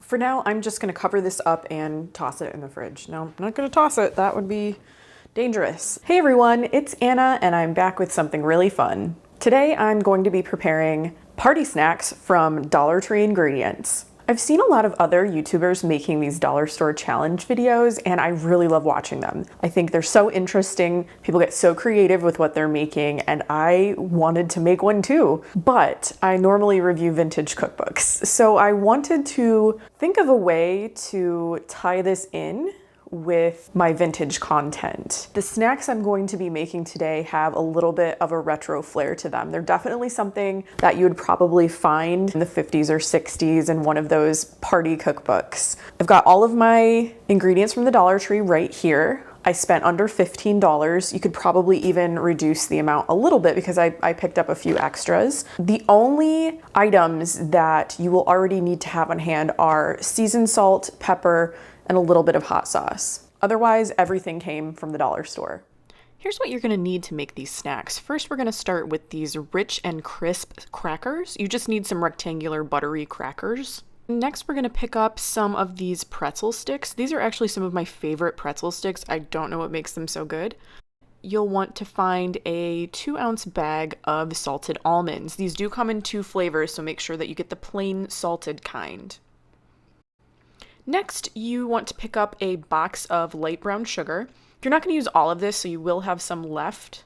For now, I'm just gonna cover this up and toss it in the fridge. No, I'm not gonna toss it. That would be dangerous. Hey everyone, it's Anna and I'm back with something really fun. Today I'm going to be preparing party snacks from Dollar Tree ingredients. I've seen a lot of other YouTubers making these dollar store challenge videos and I really love watching them. I think they're so interesting. People get so creative with what they're making and I wanted to make one too. But I normally review vintage cookbooks. So I wanted to think of a way to tie this in with my vintage content. The snacks I'm going to be making today have a little bit of a retro flair to them. They're definitely something that you would probably find in the 50s or 60s in one of those party cookbooks. I've got all of my ingredients from the Dollar Tree right here. I spent under $15. You could probably even reduce the amount a little bit because I picked up a few extras. The only items that you will already need to have on hand are seasoned salt, pepper, and a little bit of hot sauce. Otherwise, everything came from the dollar store. Here's what you're gonna need to make these snacks. First, we're gonna start with these rich and crisp crackers. You just need some rectangular buttery crackers. Next, we're gonna pick up some of these pretzel sticks. These are actually some of my favorite pretzel sticks. I don't know what makes them so good. You'll want to find a 2-ounce bag of salted almonds. These do come in 2 flavors, so make sure that you get the plain salted kind. Next, you want to pick up a box of light brown sugar. You're not going to use all of this, so you will have some left.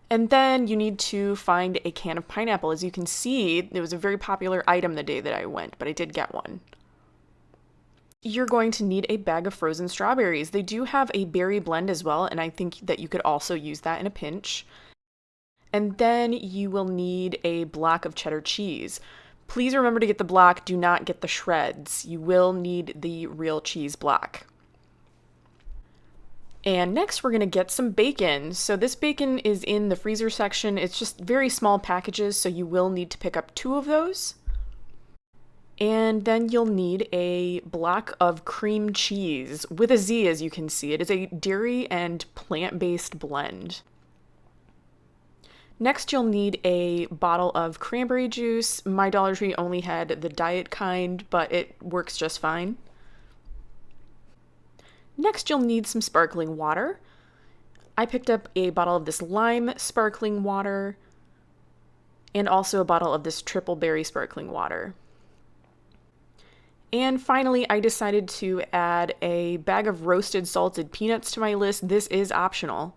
And then you need to find a can of pineapple. As you can see, it was a very popular item the day that I went, but I did get one. You're going to need a bag of frozen strawberries. They do have a berry blend as well, and I think that you could also use that in a pinch. And then you will need a block of cheddar cheese. Please remember to get the block, do not get the shreds. You will need the real cheese block. And next we're gonna get some bacon. So this bacon is in the freezer section. It's just very small packages, so you will need to pick up 2 of those. And then you'll need a block of cream cheese with a Z, as you can see. It is a dairy and plant-based blend. Next, you'll need a bottle of cranberry juice. My Dollar Tree only had the diet kind, but it works just fine. Next, you'll need some sparkling water. I picked up a bottle of this lime sparkling water and also a bottle of this triple berry sparkling water. And finally, I decided to add a bag of roasted salted peanuts to my list. This is optional.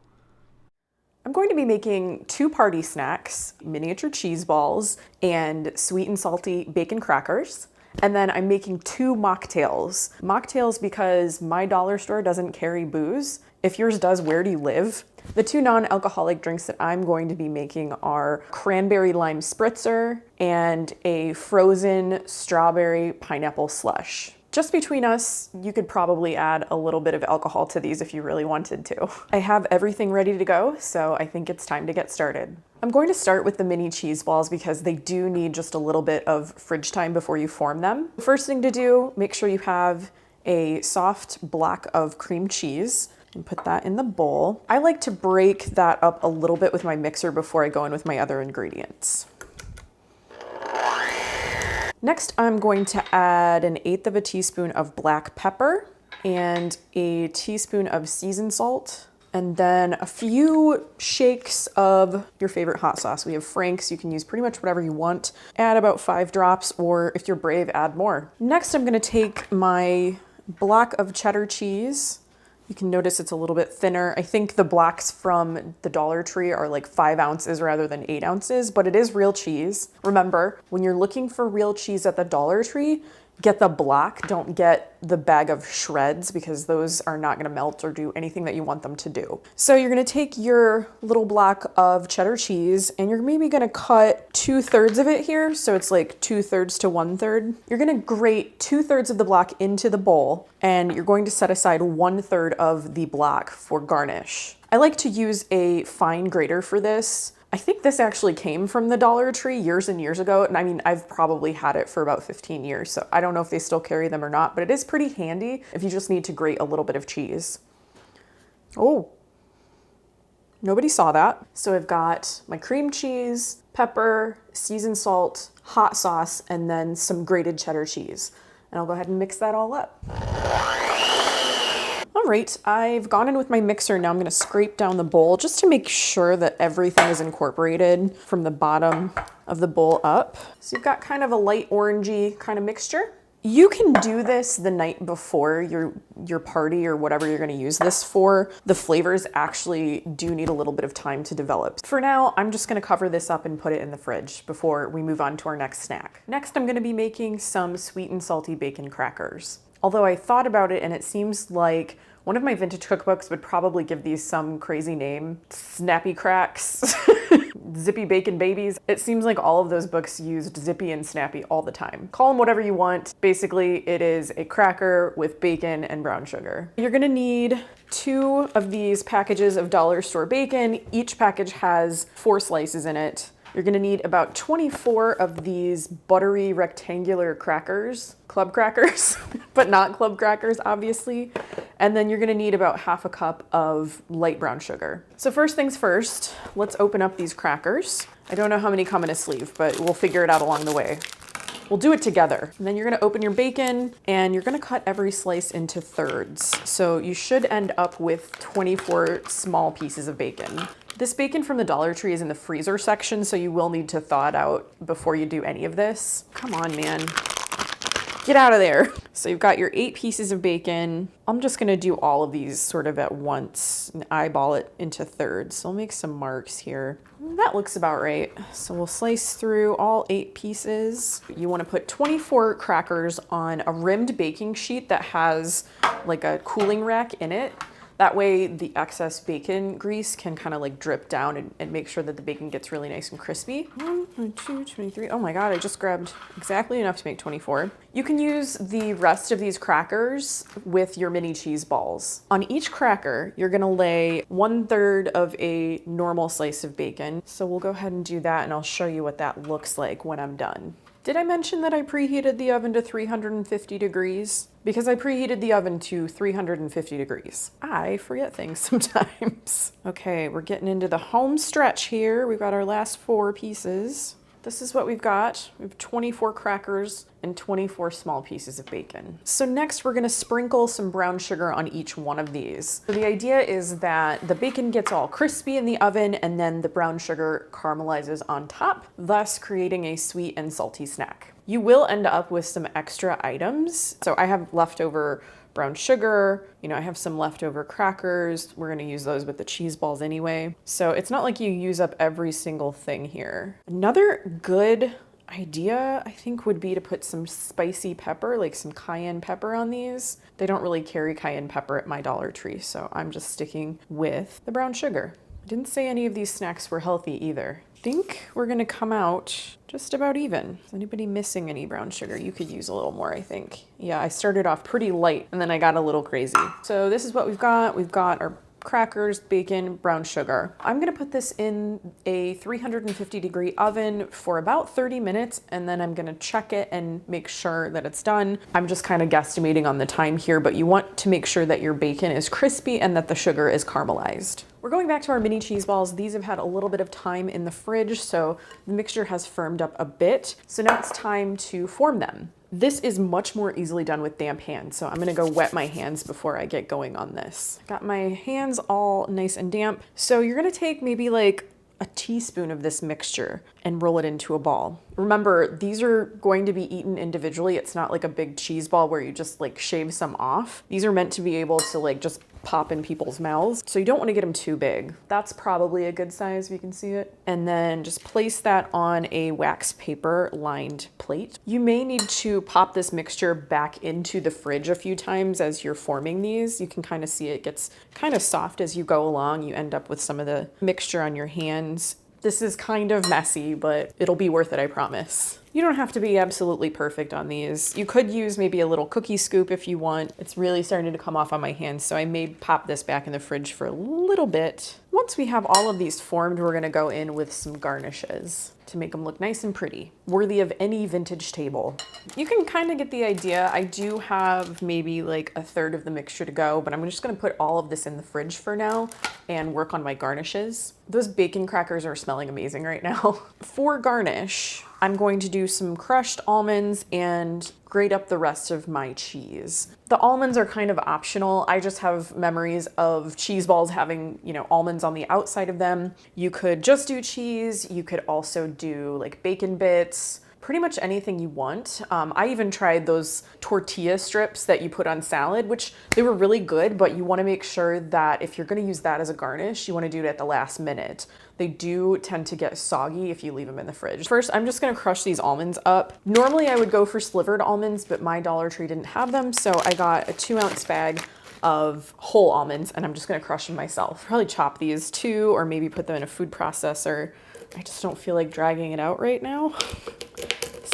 I'm going to be making 2 party snacks, miniature cheese balls, and sweet and salty bacon crackers. And then I'm making 2 mocktails. Mocktails because my dollar store doesn't carry booze. If yours does, where do you live? The 2 non-alcoholic drinks that I'm going to be making are cranberry lime spritzer and a frozen strawberry pineapple slush. Just between us, you could probably add a little bit of alcohol to these if you really wanted to. I have everything ready to go, so I think it's time to get started. I'm going to start with the mini cheese balls because they do need just a little bit of fridge time before you form them. The first thing to do, make sure you have a soft block of cream cheese and put that in the bowl. I like to break that up a little bit with my mixer before I go in with my other ingredients. Next, I'm going to add 1/8 of a teaspoon of black pepper and a teaspoon of seasoned salt, and then a few shakes of your favorite hot sauce. We have Frank's, you can use pretty much whatever you want. Add about 5 drops, or if you're brave, add more. Next, I'm gonna take my block of cheddar cheese. You can notice it's a little bit thinner. I think the blocks from the Dollar Tree are like 5 ounces rather than 8 ounces, but it is real cheese. Remember, when you're looking for real cheese at the Dollar Tree, get the block, don't get the bag of shreds because those are not gonna melt or do anything that you want them to do. So you're gonna take your little block of cheddar cheese and you're maybe gonna cut 2/3 of it here. So it's like 2/3 to 1/3. You're gonna grate 2/3 of the block into the bowl and you're going to set aside 1/3 of the block for garnish. I like to use a fine grater for this. I think this actually came from the Dollar Tree years and years ago. And I mean, I've probably had it for about 15 years. So I don't know if they still carry them or not, but it is pretty handy if you just need to grate a little bit of cheese. Oh, nobody saw that. So I've got my cream cheese, pepper, seasoned salt, hot sauce, and then some grated cheddar cheese. And I'll go ahead and mix that all up. All right, I've gone in with my mixer. Now I'm gonna scrape down the bowl just to make sure that everything is incorporated from the bottom of the bowl up. So you've got kind of a light orangey kind of mixture. You can do this the night before your party or whatever you're gonna use this for. The flavors actually do need a little bit of time to develop. For now, I'm just gonna cover this up and put it in the fridge before we move on to our next snack. Next, I'm gonna be making some sweet and salty bacon crackers. Although I thought about it and it seems like one of my vintage cookbooks would probably give these some crazy name. Snappy Cracks, Zippy Bacon Babies. It seems like all of those books used Zippy and Snappy all the time. Call them whatever you want. Basically, it is a cracker with bacon and brown sugar. You're gonna need 2 of these packages of dollar store bacon. Each package has 4 slices in it. You're gonna need about 24 of these buttery rectangular crackers, club crackers, but not club crackers, obviously. And then you're gonna need about half a cup of light brown sugar. So first things first, let's open up these crackers. I don't know how many come in a sleeve, but we'll figure it out along the way. We'll do it together. And then you're gonna open your bacon and you're gonna cut every slice into thirds. So you should end up with 24 small pieces of bacon. This bacon from the Dollar Tree is in the freezer section, so you will need to thaw it out before you do any of this. Come on, man. Get out of there. So you've got your 8 pieces of bacon. I'm just gonna do all of these sort of at once and eyeball it into thirds. So I'll make some marks here. That looks about right. So we'll slice through all 8 pieces. You wanna put 24 crackers on a rimmed baking sheet that has like a cooling rack in it. That way the excess bacon grease can kind of like drip down and make sure that the bacon gets really nice and crispy. 1, 2, 23. Oh my God, I just grabbed exactly enough to make 24. You can use the rest of these crackers with your mini cheese balls. On each cracker, you're gonna lay 1/3 of a normal slice of bacon. So we'll go ahead and do that and I'll show you what that looks like when I'm done. Did I mention that I preheated the oven to 350 degrees? Because I preheated the oven to 350 degrees. I forget things sometimes. Okay, we're getting into the home stretch here. We've got our last 4 pieces. This is what we've got. We have 24 crackers and 24 small pieces of bacon. So next we're gonna sprinkle some brown sugar on each one of these. So the idea is that the bacon gets all crispy in the oven and then the brown sugar caramelizes on top, thus creating a sweet and salty snack. You will end up with some extra items. So I have leftover brown sugar, I have some leftover crackers. We're gonna use those with the cheese balls anyway. So it's not like you use up every single thing here. Another good idea, I think, would be to put some spicy pepper, like some cayenne pepper on these. They don't really carry cayenne pepper at my Dollar Tree, so I'm just sticking with the brown sugar. I didn't say any of these snacks were healthy either. I think we're gonna come out just about even. Is anybody missing any brown sugar? You could use a little more, I think. Yeah, I started off pretty light and then I got a little crazy. So this is what we've got. We've got our crackers, bacon, brown sugar. I'm gonna put this in a 350-degree oven for about 30 minutes and then I'm gonna check it and make sure that it's done. I'm just kind of guesstimating on the time here, but you want to make sure that your bacon is crispy and that the sugar is caramelized. We're going back to our mini cheese balls. These have had a little bit of time in the fridge, so the mixture has firmed up a bit. So now it's time to form them. This is much more easily done with damp hands, so I'm gonna go wet my hands before I get going on this. Got my hands all nice and damp. So you're gonna take maybe like a teaspoon of this mixture and roll it into a ball. Remember, these are going to be eaten individually. It's not like a big cheese ball where you just like shave some off. These are meant to be able to like just pop in people's mouths. So you don't want to get them too big. That's probably a good size if you can see it. And then just place that on a wax paper lined plate. You may need to pop this mixture back into the fridge a few times as you're forming these. You can kind of see it gets kind of soft as you go along. You end up with some of the mixture on your hands. This is kind of messy, but it'll be worth it, I promise. You don't have to be absolutely perfect on these. You could use maybe a little cookie scoop if you want. It's really starting to come off on my hands, so I may pop this back in the fridge for a little bit. Once we have all of these formed, we're gonna go in with some garnishes. to make them look nice and pretty, worthy of any vintage table. You can kind of get the idea. I do have maybe like a third of the mixture to go, but I'm just gonna put all of this in the fridge for now and work on my garnishes. Those bacon crackers are smelling amazing right now. For garnish, I'm going to do some crushed almonds and grate up the rest of my cheese. The almonds are kind of optional. I just have memories of cheese balls having, you know, almonds on the outside of them. You could just do cheese. You could also do like bacon bits, pretty much anything you want. I even tried those tortilla strips that you put on salad, which they were really good, but you wanna make sure that if you're gonna use that as a garnish, you wanna do it at the last minute. They do tend to get soggy if you leave them in the fridge. First, I'm just gonna crush these almonds up. Normally I would go for slivered almonds, but my Dollar Tree didn't have them, so I got a 2-ounce bag of whole almonds, and I'm just gonna crush them myself. Probably chop these too, or maybe put them in a food processor. I just don't feel like dragging it out right now.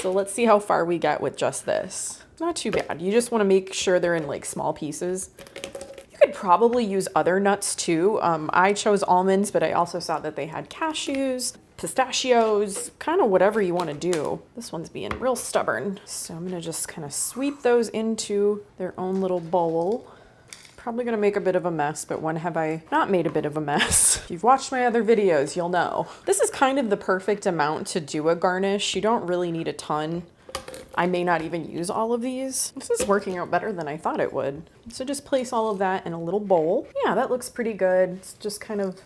So let's see how far we get with just this. Not too bad. You just want to make sure they're in like small pieces. You could probably use other nuts too. I chose almonds, but I also saw that they had cashews, pistachios, kind of whatever you want to do. This one's being real stubborn. So I'm gonna just kind of sweep those into their own little bowl. Probably gonna make a bit of a mess, but when have I not made a bit of a mess? If you've watched my other videos, you'll know. This is kind of the perfect amount to do a garnish. You don't really need a ton. I may not even use all of these. This is working out better than I thought it would. So just place all of that in a little bowl. Yeah, that looks pretty good. It's just kind of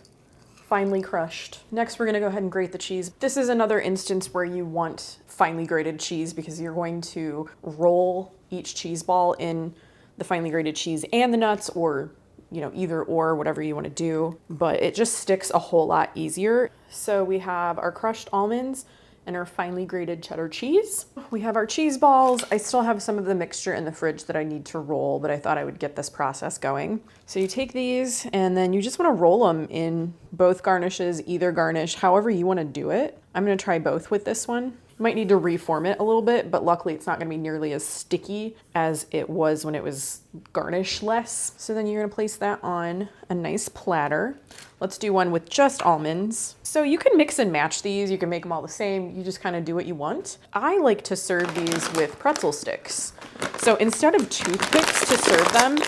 finely crushed. Next, we're gonna go ahead and grate the cheese. This is another instance where you want finely grated cheese because you're going to roll each cheese ball in the finely grated cheese and the nuts, or, you know, either or, whatever you want to do, but it just sticks a whole lot easier. So we have our crushed almonds and our finely grated cheddar cheese. We have our cheese balls. I still have some of the mixture in the fridge that I need to roll, but I thought I would get this process going. So you take these and then you just want to roll them in both garnishes, either garnish, however you want to do it. I'm going to try both with this one. Might need to reform it a little bit, but luckily it's not gonna be nearly as sticky as it was when it was garnish-less. So then you're gonna place that on a nice platter. Let's do one with just almonds. So you can mix and match these. You can make them all the same. You just kind of do what you want. I like to serve these with pretzel sticks. So instead of toothpicks to serve them,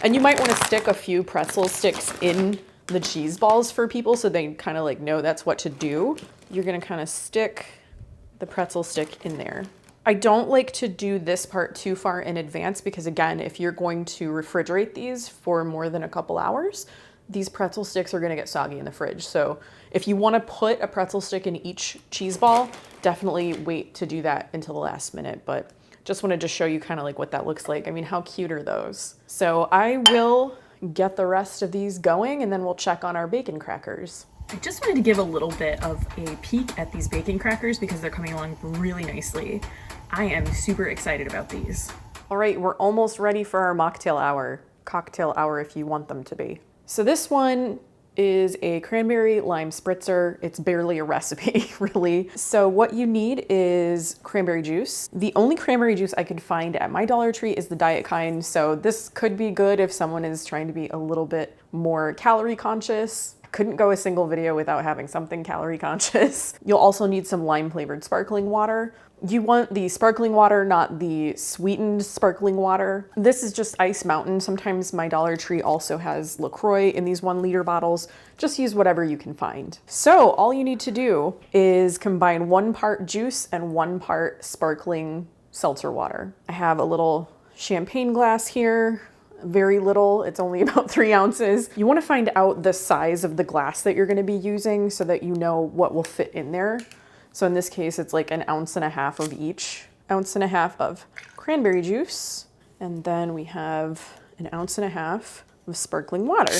and you might wanna stick a few pretzel sticks in the cheese balls for people so they kind of like know that's what to do. You're gonna kind of stick the pretzel stick in there. I don't like to do this part too far in advance because, again, if you're going to refrigerate these for more than a couple hours, these pretzel sticks are gonna get soggy in the fridge. So if you wanna put a pretzel stick in each cheese ball, definitely wait to do that until the last minute. But just wanted to show you kind of like what that looks like. I mean, how cute are those? So I will get the rest of these going and then we'll check on our bacon crackers. I just wanted to give a little bit of a peek at these bacon crackers because they're coming along really nicely. I am super excited about these. All right, we're almost ready for our mocktail hour. Cocktail hour if you want them to be. So this one is a cranberry lime spritzer. It's barely a recipe, really. So what you need is cranberry juice. The only cranberry juice I could find at my Dollar Tree is the diet kind. So this could be good if someone is trying to be a little bit more calorie conscious. Couldn't go a single video without having something calorie conscious. You'll also need some lime flavored sparkling water. You want the sparkling water, not the sweetened sparkling water. This is just Ice Mountain. Sometimes my Dollar Tree also has LaCroix in these 1 liter bottles. Just use whatever you can find. So all you need to do is combine 1 part juice and 1 part sparkling seltzer water. I have a little champagne glass here. Very little, it's only about 3 ounces. You want to find out the size of the glass that you're going to be using so that you know what will fit in there. So in this case, it's like 1.5 ounces of each. 1.5 ounces of cranberry juice. And then we have 1.5 ounces of sparkling water.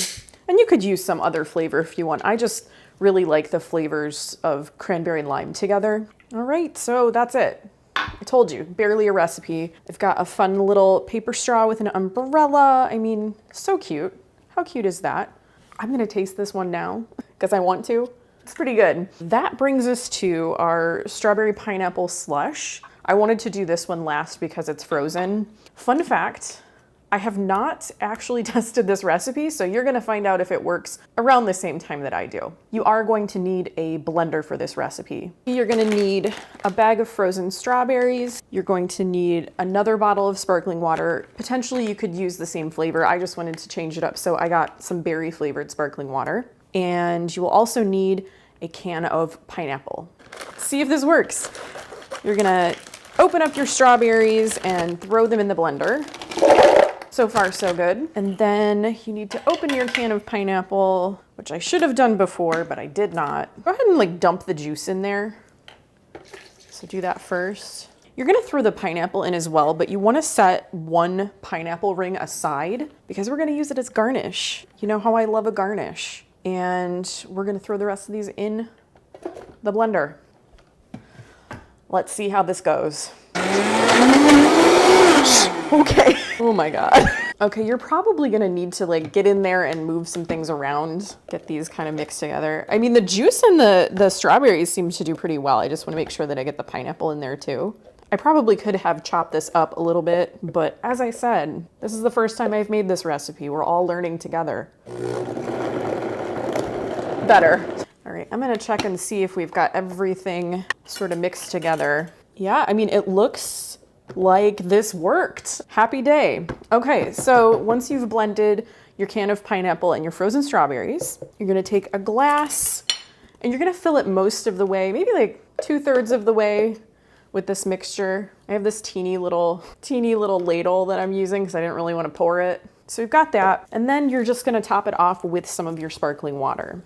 And you could use some other flavor if you want. I just really like the flavors of cranberry and lime together. All right, so that's it. I told you, barely a recipe. I've got a fun little paper straw with an umbrella. I mean, so cute. How cute is that? I'm gonna taste this one now because I want to. It's pretty good. That brings us to our strawberry pineapple slush. I wanted to do this one last because it's frozen. Fun fact, I have not actually tested this recipe, so you're gonna find out if it works around the same time that I do. You are going to need a blender for this recipe. You're gonna need a bag of frozen strawberries. You're going to need another bottle of sparkling water. Potentially you could use the same flavor. I just wanted to change it up, so I got some berry flavored sparkling water. And you will also need a can of pineapple. See if this works. You're gonna open up your strawberries and throw them in the blender. So far, so good. And then you need to open your can of pineapple, which I should have done before, but I did not. Go ahead and like dump the juice in there. So do that first. You're gonna throw the pineapple in as well, but you wanna set one pineapple ring aside because we're gonna use it as garnish. You know how I love a garnish. And we're gonna throw the rest of these in the blender. Let's see how this goes. Okay. Oh my God. Okay, you're probably gonna need to like get in there and move some things around, get these kind of mixed together. I mean, the juice and the strawberries seem to do pretty well. I just wanna make sure that I get the pineapple in there too. I probably could have chopped this up a little bit, but as I said, this is the first time I've made this recipe. We're all learning together. Better. All right, I'm gonna check and see if we've got everything sort of mixed together. Yeah, I mean, it looks like this worked. Happy day. Okay, so once you've blended your can of pineapple and your frozen strawberries, you're gonna take a glass and you're gonna fill it most of the way, maybe like 2/3 of the way with this mixture. I have this teeny little ladle that I'm using because I didn't really want to pour it. So we've got that. And then you're just gonna top it off with some of your sparkling water.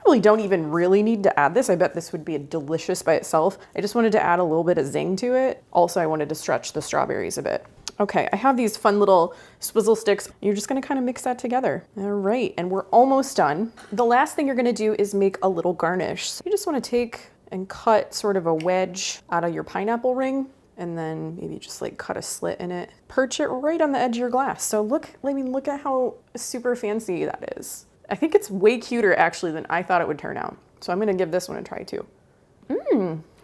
Probably don't even really need to add this. I bet this would be delicious by itself. I just wanted to add a little bit of zing to it. Also, I wanted to stretch the strawberries a bit. Okay, I have these fun little swizzle sticks. You're just gonna kind of mix that together. All right, and we're almost done. The last thing you're gonna do is make a little garnish. So you just wanna take and cut sort of a wedge out of your pineapple ring, and then maybe just like cut a slit in it. Perch it right on the edge of your glass. So look at how super fancy that is. I think it's way cuter actually than I thought it would turn out. So I'm gonna give this one a try too.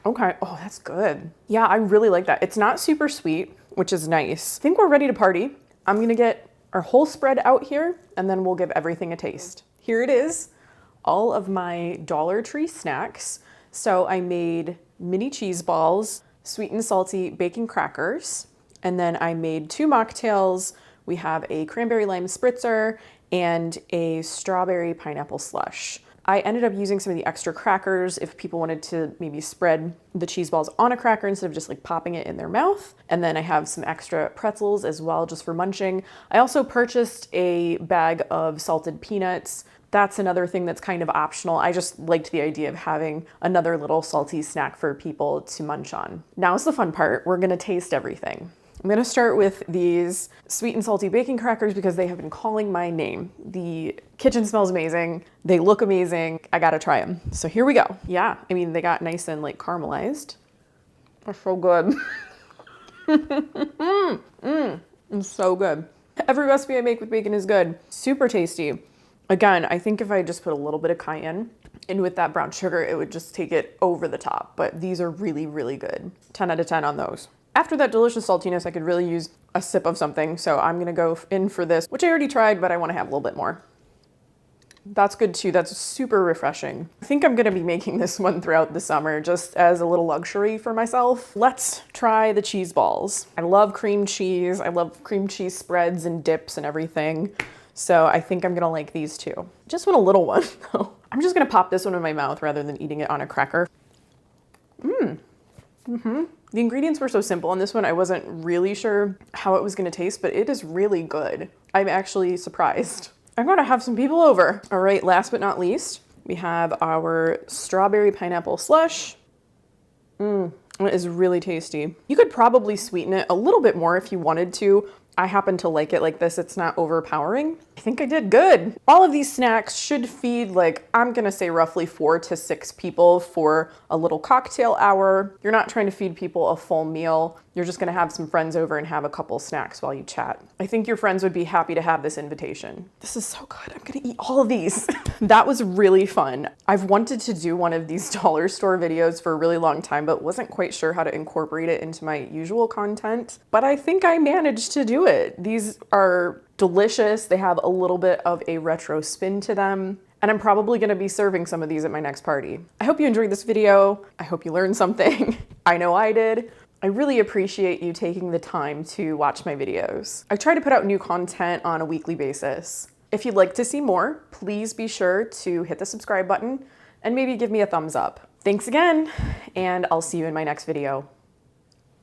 Okay, oh, that's good. Yeah, I really like that. It's not super sweet, which is nice. I think we're ready to party. I'm gonna get our whole spread out here and then we'll give everything a taste. Here it is, all of my Dollar Tree snacks. So I made mini cheese balls, sweet and salty bacon crackers, and then I made 2 mocktails. We have a cranberry lime spritzer and a strawberry pineapple slush. I ended up using some of the extra crackers if people wanted to maybe spread the cheese balls on a cracker instead of just like popping it in their mouth. And then I have some extra pretzels as well just for munching. I also purchased a bag of salted peanuts. That's another thing that's kind of optional. I just liked the idea of having another little salty snack for people to munch on. Now's the fun part. We're gonna taste everything. I'm gonna start with these sweet and salty bacon crackers because they have been calling my name. The kitchen smells amazing. They look amazing. I gotta try them. So here we go. Yeah, I mean, they got nice and like caramelized. They're so good. It's so good. Every recipe I make with bacon is good. Super tasty. Again, I think if I just put a little bit of cayenne in with that brown sugar, it would just take it over the top. But these are really, really good. 10 out of 10 on those. After that delicious saltiness, I could really use a sip of something. So I'm gonna go in for this, which I already tried, but I wanna have a little bit more. That's good too, that's super refreshing. I think I'm gonna be making this one throughout the summer just as a little luxury for myself. Let's try the cheese balls. I love cream cheese. I love cream cheese spreads and dips and everything. So I think I'm gonna like these too. Just want a little one though. I'm just gonna pop this one in my mouth rather than eating it on a cracker. The ingredients were so simple on this one, I wasn't really sure how it was gonna taste, but it is really good. I'm actually surprised. I'm gonna have some people over. All right, last but not least, we have our strawberry pineapple slush. It is really tasty. You could probably sweeten it a little bit more if you wanted to. I happen to like it like this. It's not overpowering. I think I did good. All of these snacks should feed like, I'm gonna say roughly 4 to 6 people for a little cocktail hour. You're not trying to feed people a full meal. You're just gonna have some friends over and have a couple snacks while you chat. I think your friends would be happy to have this invitation. This is so good. I'm gonna eat all of these. That was really fun. I've wanted to do one of these dollar store videos for a really long time, but wasn't quite sure how to incorporate it into my usual content. But I think I managed to do it. These are delicious. They have a little bit of a retro spin to them. And I'm probably gonna be serving some of these at my next party. I hope you enjoyed this video. I hope you learned something. I know I did. I really appreciate you taking the time to watch my videos. I try to put out new content on a weekly basis. If you'd like to see more, please be sure to hit the subscribe button and maybe give me a thumbs up. Thanks again, and I'll see you in my next video.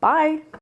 Bye.